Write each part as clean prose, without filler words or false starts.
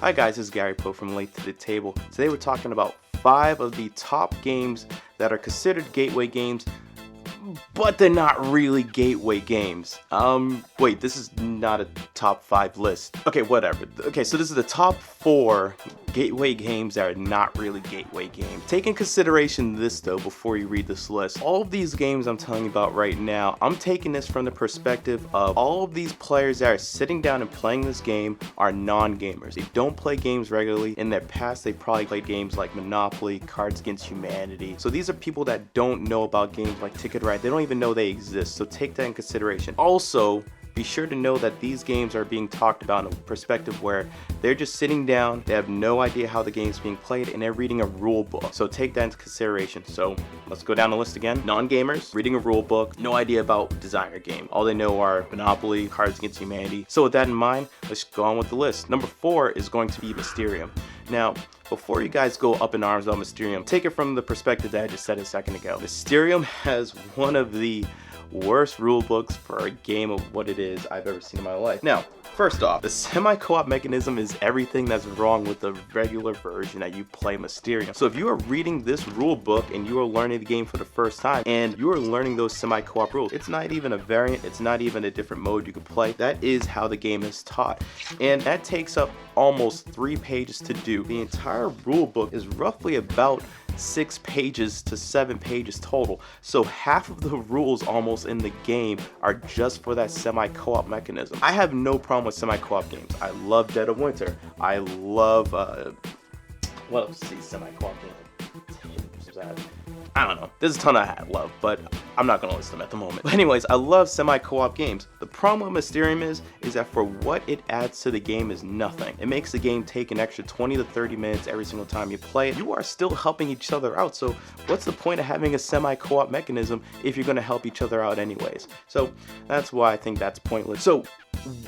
Hi guys, this is Gary Poe from Late to the Table. Today we're talking about 5 of the top games that are considered gateway games, but they're not really gateway games. Wait, this is not a top 5 list. Okay, whatever. Okay, so this is the top 4 gateway games that are not really gateway games. Take in consideration this though before you read this list. All of these games I'm telling you about right now, I'm taking this from the perspective of all of these players that are sitting down and playing this game are non-gamers. They don't play games regularly. In their past, they probably played games like Monopoly, Cards Against Humanity. So these are people that don't know about games like Ticket Ride. They don't even know they exist. So take that in consideration. Also, be sure to know that these games are being talked about in a perspective where they're just sitting down, they have no idea how the game's being played, and they're reading a rule book. So take that into consideration. So let's go down the list again. Non-gamers, reading a rule book, no idea about designer game. All they know are Monopoly, Cards Against Humanity. So with that in mind, let's go on with the list. Number 4 is going to be Mysterium. Now, before you guys go up in arms about Mysterium, take it from the perspective that I just said a second ago. Mysterium has one of the worst rule books for a game of what it is I've ever seen in my life. Now, first off, the semi-co-op mechanism is everything that's wrong with the regular version that you play Mysterium. So if you are reading this rule book and you are learning the game for the first time and you are learning those semi-co-op rules, it's not even a variant, it's not even a different mode you can play. That is how the game is taught. And that takes up almost 3 pages to do. The entire rule book is roughly about 6 pages to 7 pages total. So half of the rules almost in the game are just for that semi-co-op mechanism. I have no problem with semi-co-op games. I love Dead of Winter. I love what else is the semi-co-op game? I don't know. There's a ton I love, but I'm not gonna list them at the moment. But anyways, I love semi-co-op games. The problem with Mysterium is that for what it adds to the game is nothing. It makes the game take an extra 20 to 30 minutes every single time you play it. You are still helping each other out, so what's the point of having a semi-co-op mechanism if you're gonna help each other out anyways? So that's why I think that's pointless. So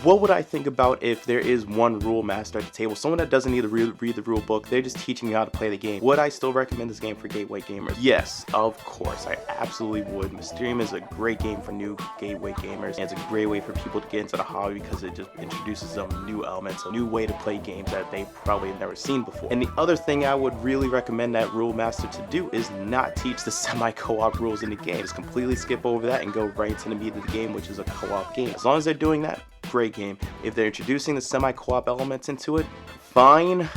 what would I think about if there is one rule master at the table, someone that doesn't need to read the rule book, they're just teaching you how to play the game? Would I still recommend this game for gateway gamers? Yes, of course, I absolutely would. Mysterium is a great game for new gateway gamers, and it's a great way for people to get into the hobby because it just introduces them new elements, a new way to play games that they probably have never seen before. And the other thing I would really recommend that rule master to do is not teach the semi-co-op rules in the game. Just completely skip over that and go right into the meat of the game, which is a co-op game. As long as they're doing that, great game. If they're introducing the semi-co-op elements into it, fine,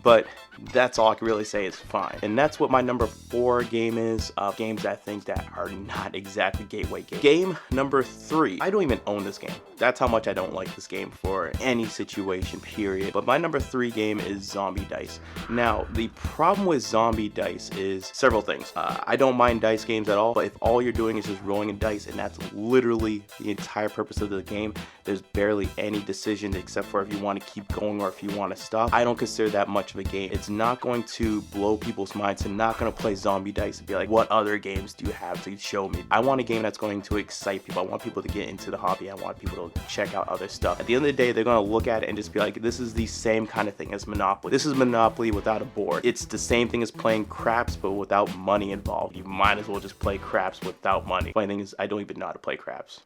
but that's all I can really say is fine. And that's what my number 4 game is of games I think that are not exactly gateway games. Game number 3. I don't even own this game. That's how much I don't like this game for any situation, period. But my number 3 game is Zombie Dice. Now, the problem with Zombie Dice is several things. I don't mind dice games at all, but if all you're doing is just rolling a dice and that's literally the entire purpose of the game, there's barely any decision except for if you want to keep going or if you want to stop. I don't consider that much of a game. It's not going to blow people's minds. I'm not going to play Zombie Dice and be like, what other games do you have to show me? I want a game that's going to excite people. I want people to get into the hobby. I want people to check out other stuff. At the end of the day, they're going to look at it and just be like, this is the same kind of thing as Monopoly. This is Monopoly without a board. It's the same thing as playing craps, but without money involved. You might as well just play craps without money. Funny thing is, I don't even know how to play craps.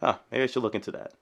Huh, maybe I should look into that.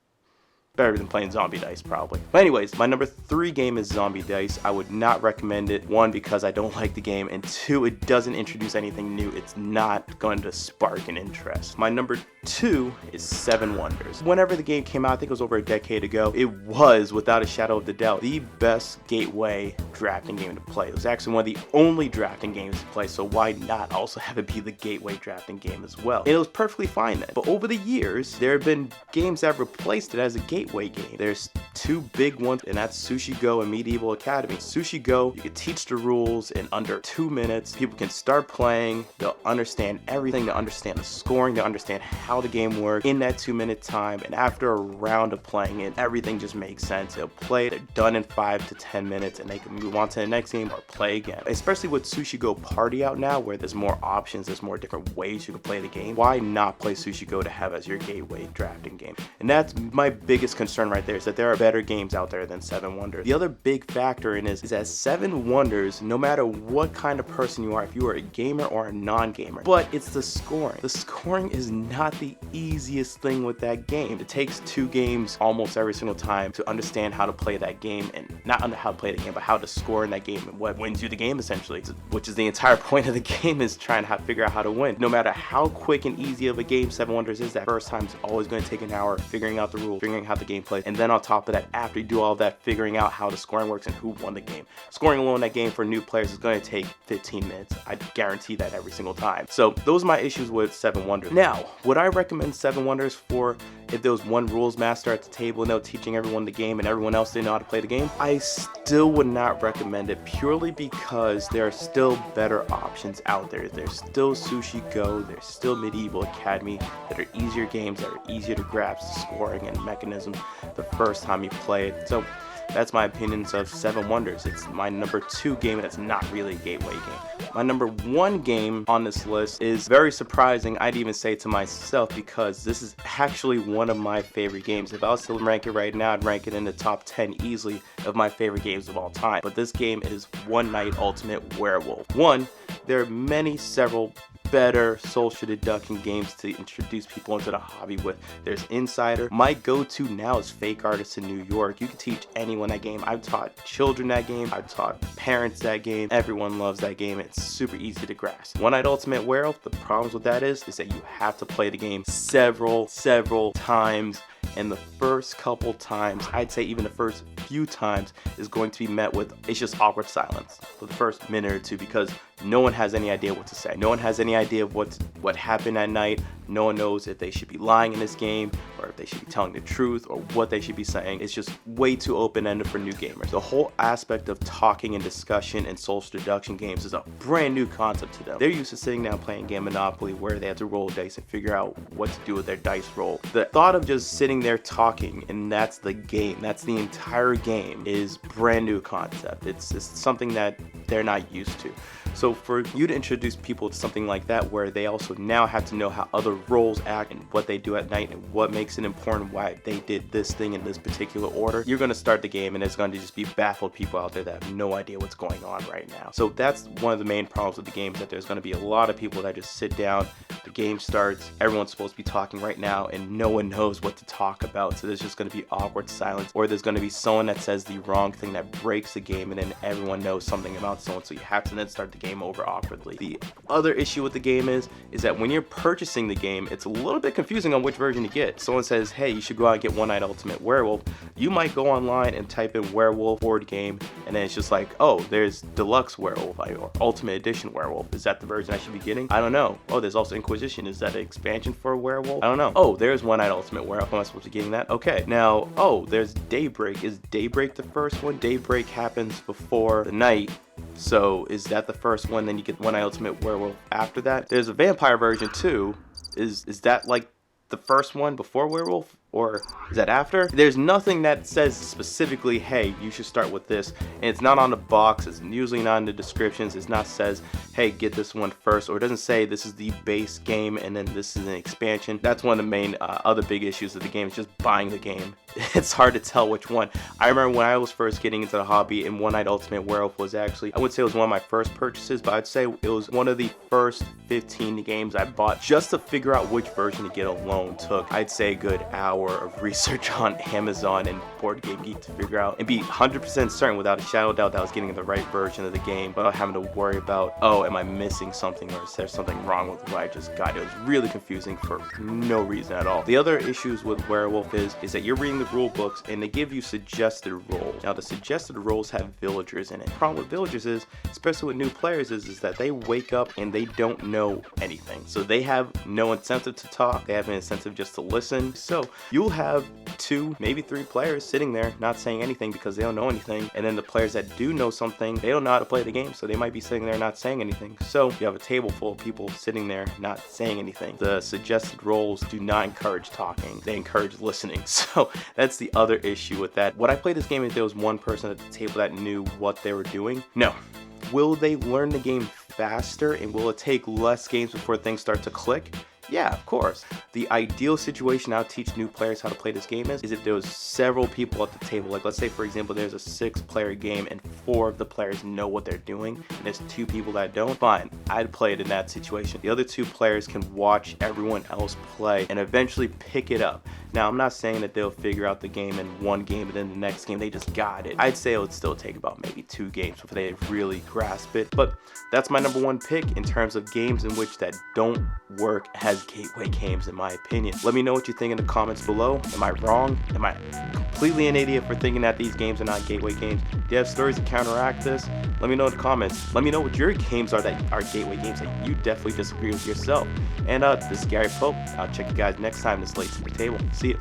Better than playing Zombie Dice, probably. But anyways, my number 3 game is Zombie Dice. I would not recommend it. 1, because I don't like the game, and 2, it doesn't introduce anything new. It's not going to spark an interest. My number 2 is 7 Wonders. Whenever the game came out, I think it was over a decade ago, it was, without a shadow of a doubt, the best gateway drafting game to play. It was actually one of the only drafting games to play, so why not also have it be the gateway drafting game as well? And it was perfectly fine then. But over the years, there have been games that have replaced it as a gateway game. There's 2 big ones, and that's Sushi Go and Medieval Academy. Sushi Go, you can teach the rules in under 2 minutes. People can start playing, they'll understand everything, they'll understand the scoring, they'll understand how the game works in that 2-minute time, and after a round of playing it, everything just makes sense. They'll play it, they're done in 5 to 10 minutes, and they can move on to the next game or play again. Especially with Sushi Go Party out now, where there's more options, there's more different ways you can play the game. Why not play Sushi Go to have as your gateway drafting game? And that's my biggest biggest concern right there, is that there are better games out there than Seven Wonders. The other big factor in is that Seven Wonders, no matter what kind of person you are, if you are a gamer or a non-gamer, but it's the scoring. The scoring is not the easiest thing with that game. It takes 2 games almost every single time to understand how to play that game, and not under how to play the game, but how to score in that game and what wins you the game essentially, which is the entire point of the game, is trying to figure out how to win. No matter how quick and easy of a game Seven Wonders is, that first time is always going to take an hour figuring out the rules, figuring out how the game plays, and then on top of that, after you do all of that, figuring out how the scoring works and who won the game. Scoring alone that game for new players is going to take 15 minutes. I guarantee that every single time. So those are my issues with Seven Wonders. Now, would I recommend Seven Wonders for if there was one rules master at the table and they were teaching everyone the game and everyone else didn't know how to play the game? I still would not recommend it, purely because there are still better options out there. There's still Sushi Go, there's still Medieval Academy that are easier games, that are easier to grasp the scoring and mechanisms the first time you play it. So that's my opinions of Seven Wonders. It's my number 2 game that's not really a gateway game. My number 1 game on this list is very surprising, I'd even say to myself, because this is actually one of my favorite games. If I was to rank it right now, I'd rank it in the top 10 easily of my favorite games of all time. But this game is One Night Ultimate Werewolf. There are several better social deduction games to introduce people into the hobby with. There's Insider. My go-to now is Fake Artists in New York. You can teach anyone that game. I've taught children that game. I've taught parents that game. Everyone loves that game. It's super easy to grasp. One Night Ultimate Werewolf, the problems with that is that you have to play the game several times. And the first couple times, I'd say even the first few times, is going to be met with, it's just awkward silence for the first minute or two, because no one has any idea what to say. No one has any idea of what happened that night. No one knows if they should be lying in this game or if they should be telling the truth or what they should be saying. It's just way too open-ended for new gamers. The whole aspect of talking and discussion in social deduction games is a brand new concept to them. They're used to sitting down playing game Monopoly where they have to roll dice and figure out what to do with their dice roll. The thought of just sitting there talking and that's the game, that's the entire game, is brand new concept. It's something that they're not used to. So for you to introduce people to something like that, where they also now have to know how other roles act and what they do at night and what makes it important, why they did this thing in this particular order, you're going to start the game and it's going to just be baffled people out there that have no idea what's going on right now. So that's one of the main problems with the game, is that there's going to be a lot of people that just sit down, the game starts, everyone's supposed to be talking right now and no one knows what to talk about. So there's just going to be awkward silence, or there's going to be someone that says the wrong thing that breaks the game, and then everyone knows something about someone, so you have to then start the game over awkwardly. The other issue with the game is that when you're purchasing the game, it's a little bit confusing on which version to get. Someone says, hey, you should go out and get One Night Ultimate Werewolf. You might go online and type in Werewolf board game, and then it's just like, oh, there's Deluxe Werewolf or Ultimate Edition Werewolf. Is that the version I should be getting? I don't know. Oh, there's also Inquisition. Is that an expansion for a werewolf? I don't know. Oh, there's One Night Ultimate Werewolf. Am I supposed to be getting that? Okay. Now, oh, there's Daybreak. Is Daybreak the first one? Daybreak happens before the night. So is that the first one? Then you get One Night Ultimate Werewolf after that. There's a vampire version too. Is that like the first one before Werewolf? Or is that after? There's nothing that says specifically, hey, you should start with this. And it's not on the box. It's usually not in the descriptions. It's not says, hey, get this one first. Or it doesn't say this is the base game and then this is an expansion. That's one of the main other big issues of the game. It's just buying the game. It's hard to tell which one. I remember when I was first getting into the hobby, and One Night Ultimate Werewolf was actually, I wouldn't say it was one of my first purchases, but I'd say it was one of the first 15 games I bought just to figure out which version to get alone. Took, I'd say, a good hour of research on Amazon and BoardGameGeek to figure out and be 100% certain without a shadow of doubt that I was getting the right version of the game without having to worry about, oh, am I missing something, or is there something wrong with what I just got? It was really confusing for no reason at all. The other issues with Werewolf is that you're reading the rule books and they give you suggested roles. Now the suggested roles have villagers in it. The problem with villagers is, especially with new players, is that they wake up and they don't know anything. So they have no incentive to talk. They have an incentive just to listen. So you'll have 2, maybe 3 players sitting there not saying anything because they don't know anything. And then the players that do know something, they don't know how to play the game. So they might be sitting there not saying anything. So you have a table full of people sitting there not saying anything. The suggested roles do not encourage talking. They encourage listening. So that's the other issue with that. Would I play this game if there was one person at the table that knew what they were doing? No. Will they learn the game faster, and will it take less games before things start to click? Yeah, of course. The ideal situation I would teach new players how to play this game is if there was several people at the table. Like, let's say for example there's a 6-player game and 4 of the players know what they're doing and there's 2 people that don't. Fine, I'd play it in that situation. The other 2 players can watch everyone else play and eventually pick it up. Now, I'm not saying that they'll figure out the game in one game and then the next game they just got it. I'd say it would still take about maybe 2 games before they really grasp it. But that's my number 1 pick in terms of games in which that don't work as gateway games, in my opinion. Let me know what you think in the comments below. Am I wrong? Am I completely an idiot for thinking that these games are not gateway games? Do you have stories to counteract this? Let me know in the comments. Let me know what your games are that are gateway games that you definitely disagree with yourself. And this is Gary Pope. I'll check you guys next time. This is Late to the Table. See ya.